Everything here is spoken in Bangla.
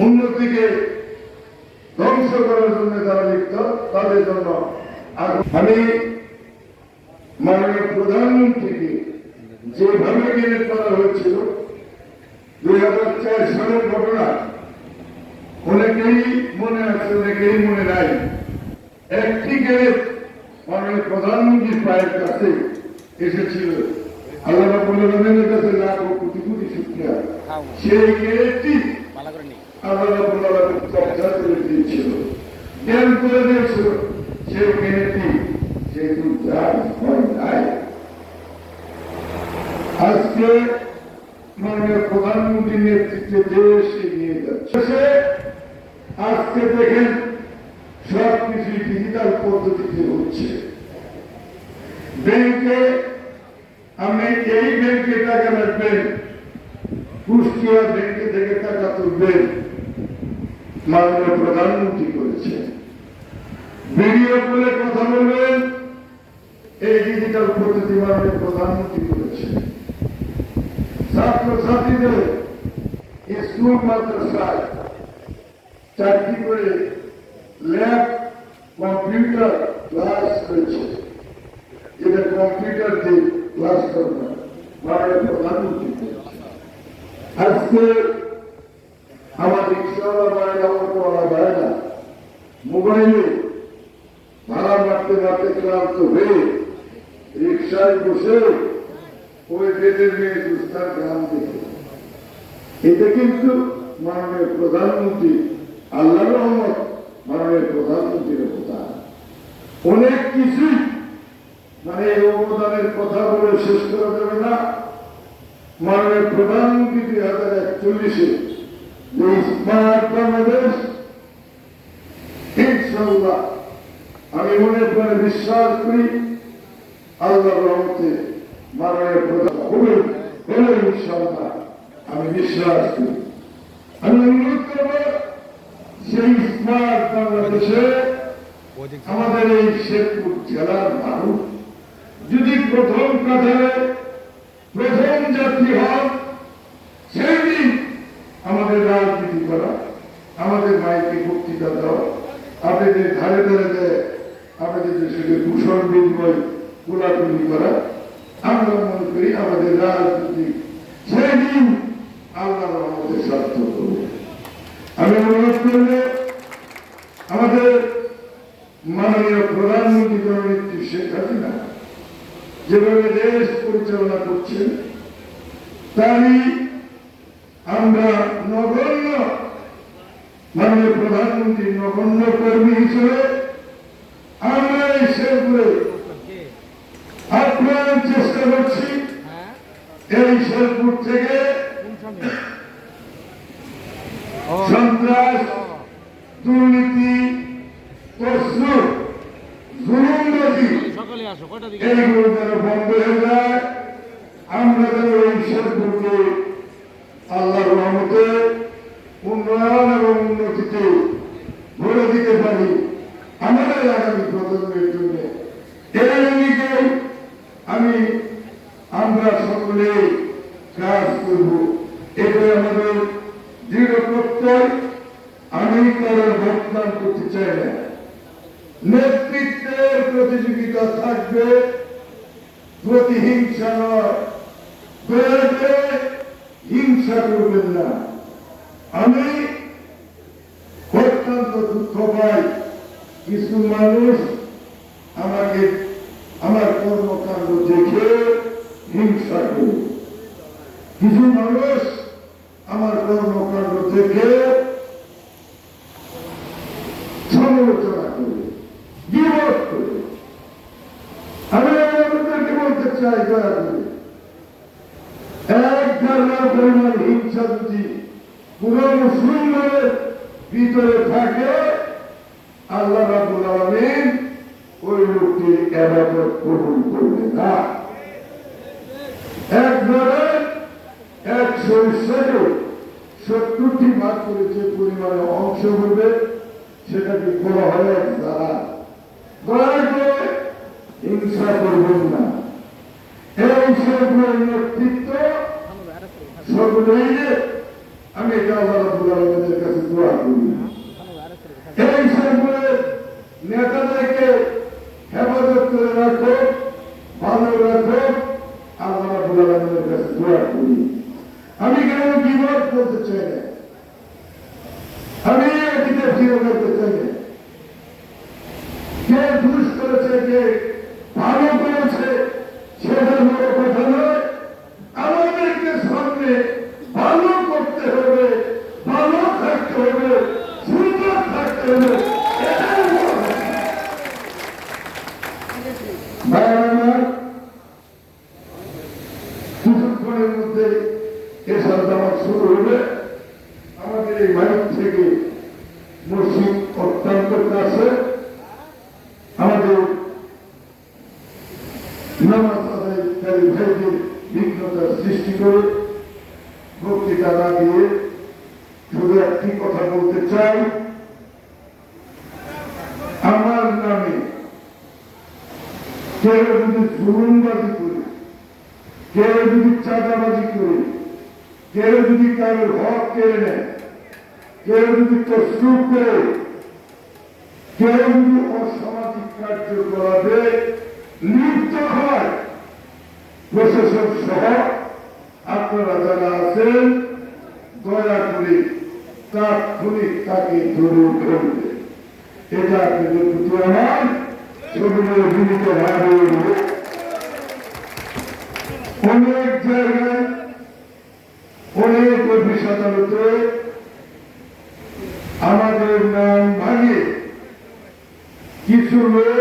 উন্নতিকে ধ্বংস করার জন্য যারা লিপ্ত তাদের জন্য আমি মাননীয় প্রধানমন্ত্রীকে যেভাবে গ্রেফতার করা হয়েছিল 2004 সালের ঘটনা অনেকেই মনে আছে, অনেকেই মনে নাই। একটি গ্রেফ মাননীয় প্রধানমন্ত্রীর পায়ের কাছে এসেছিল। আল্লাহ রাব্বুল আলামিনের কাছে লাখ কোটি কোটি শুকরিয়া। সেই গ্রেফটি আল্লাহ রাব্বুল আলামিন কবজা করে দিয়েছিল, জ্ঞান করে দিয়েছিল। সেই গ্রেফটি যেহেতু যার হয় নাই, আজকে মাননীয় প্রধানমন্ত্রীর নেতৃত্বে দেশ এগিয়ে যাচ্ছে। আজকে দেখেন সবকিছু ডিজিটাল পদ্ধতিতে হচ্ছে। ব্যাংকে আপনি এই ব্যাংকে টাকা রাখবেন, কুষ্টিয়া ব্যাংকে থেকে টাকা তুলবেন, মাননীয় প্রধানমন্ত্রী করেছে। ভিডিও কলে কথা বলবেন, এই ডিজিটাল পদ্ধতি মাননীয় প্রধানমন্ত্রী করেছে। ছাত্রছাত্রীদের স্কুল মাদ্রাসায় 4টি করে ল্যাব কম্পিউটার ক্লাস হয়েছে, যেটা কম্পিউটার দিয়ে ক্লাস করবে মাননীয় প্রধানমন্ত্রী। আজকে আমার রিক্সাওয়ালা ভাইরা, অটোওয়ালা ভাইরা মোবাইলে ভাড়া মারতে মারতে ক্লান্ত হয়ে রিক্সায় বসে ওই বেদের মেয়ে দুস্তার গ্রাম দেখে। এটা কিন্তু মাননীয় প্রধানমন্ত্রী, আল্লাহ রহমত, মাননীয় প্রধানমন্ত্রীর অবদান। অনেক কিছুই মানে এই অবদানের কথা বলে শেষ করা যাবে না। মাননীয় প্রধানমন্ত্রী 2041-এ যে স্মার্ট বাংলাদেশ, ইনশাআল্লাহ আমি মনে করে বিশ্বাস করি আল্লাহর রহমতে মাননীয় প্রধান হবে ইনশাআল্লাহ, আমি বিশ্বাস করি। আমি অনুরোধ করব সেই স্মার্ট বাংলাদেশে আমাদের এই শেরপুর জেলার মানুষ যদি প্রথম কাতারে প্রথম যাত্রী হন, সেই দিন আমাদের রাজনীতি করা, আমাদের মাইকে বক্তৃতা দেওয়া, আপনাদের ধারে ধারে আমাদের দেশে দূষণ বিনিময় গোলাগুলি করা, আমরা মনে করি আমাদের রাজনীতি সেই দিন আল্লাহর রহমতে সার্থক করবে। আমি অনুরোধ করলে আমাদের মাননীয় প্রধানমন্ত্রী জননেত্রী শেখ হাসিনা যেভাবে দেশ পরিচালনা করছেন, তারই আমরা নগণ্য মাননীয় প্রধানমন্ত্রী নগণ্য কর্মী হিসেবে আমরা এই শেরপুরে আপ্রাণ চেষ্টা করছি এই শেরপুর থেকে সন্ত্রাস, দুর্নীতি, তসরুপ, জুলুমবাজি এইগুলো যেন বন্ধ হয়ে যায়। আমরা যেন এই শেরপুরকে আল্লাহর রহমতে উন্নয়ন এবং উন্নতিতে ভরে দিতে পারি আমাদের আগামী প্রজন্মের জন্য। এই দিকে আমরা সকলে কাজ করব, এটাই আমাদের দৃঢ় প্রত্যয়। আমি কারো ভোটদান করতে চাই না। নেতৃত্বের প্রতিযোগিতা থাকবে, প্রতিহিংসা নয়। হিংসা করবেন না। আমি অত্যন্ত দুঃখ পাই, কিছু মানুষ আমাকে আমার কর্মকাণ্ড দেখে হিংসা করে, কিছু মানুষ আমার কর্মকাণ্ড দেখে সমালোচনা করে, বিরোধ করে। আমি আপনাদেরকে বলতে চাই, দয়া করে এক ধরনের পরিমাণ হিংসা যদি কোন মুসলিমের ভিতরে থাকে, আল্লাহ রাব্বুল আলামিন ওই লোকটির ইবাদত কবুল করবে না। একবারে 170টি ভাগ করে যে পরিমাণে অংশ হবে সেটাকে বলা হয় এক দ্বারা। দয়া করে হিংসা করবেন না। এই সরকারের নেতৃত্ব সকলেই আমি এটা আল্লাহ রাব্বুল আলামিনের কাছে দোয়া করি। এই সময়ে নেতাদেরকে হেফাজত করে রাখো, ভালো রাখো, আল্লাহ রাব্বুল আলামিনের কাছে দোয়া করি। আমি কেন বিপদ করতে চাই না, আমি অতীতে ফিরে করতে চাই না। কে দুষ করেছে, কে ভালো করেছে, সেটা বড় কথা নয়। আমাদেরকে সামনে ভালো করতে হবে, ভালো থাকতে হবে, সুন্দর থাকতে হবে, এটাই বড় কথা। ভাইরা আমার, কিছুক্ষণের মধ্যে এসব জামাত শুরু হবে। আমাদের এই মাইক থেকে মসজিদ অত্যন্ত কাছে, আমাদের নামাজ আদায়কারী ভাইদের বিঘ্নতার সৃষ্টি করে বক্তৃতা না দিয়ে শুধু একটি কথা বলতে চাই, আমার নামে কেউ যদি জুলুমবাজি করে, কেউ যদি চাঁদাবাজি করে, কেউ যদি কারোর হক কেড়ে নেয়, কেউ যদি তসরুপ করে, কেউ যদি অসামাজিক কার্যকলাপে লিপ্ত হয়, প্রশাসন সহ আপনারা যারা আছেন দয়া করে তাৎক্ষণিক তাকে ধরে ধরবে। এটা আপনাদের প্রতি আমার শরীরের বিনীত ভাবে। অনেক জায়গায়, অনেক অফিস আদালতে আমাদের নাম ভাঙে কিছু লোক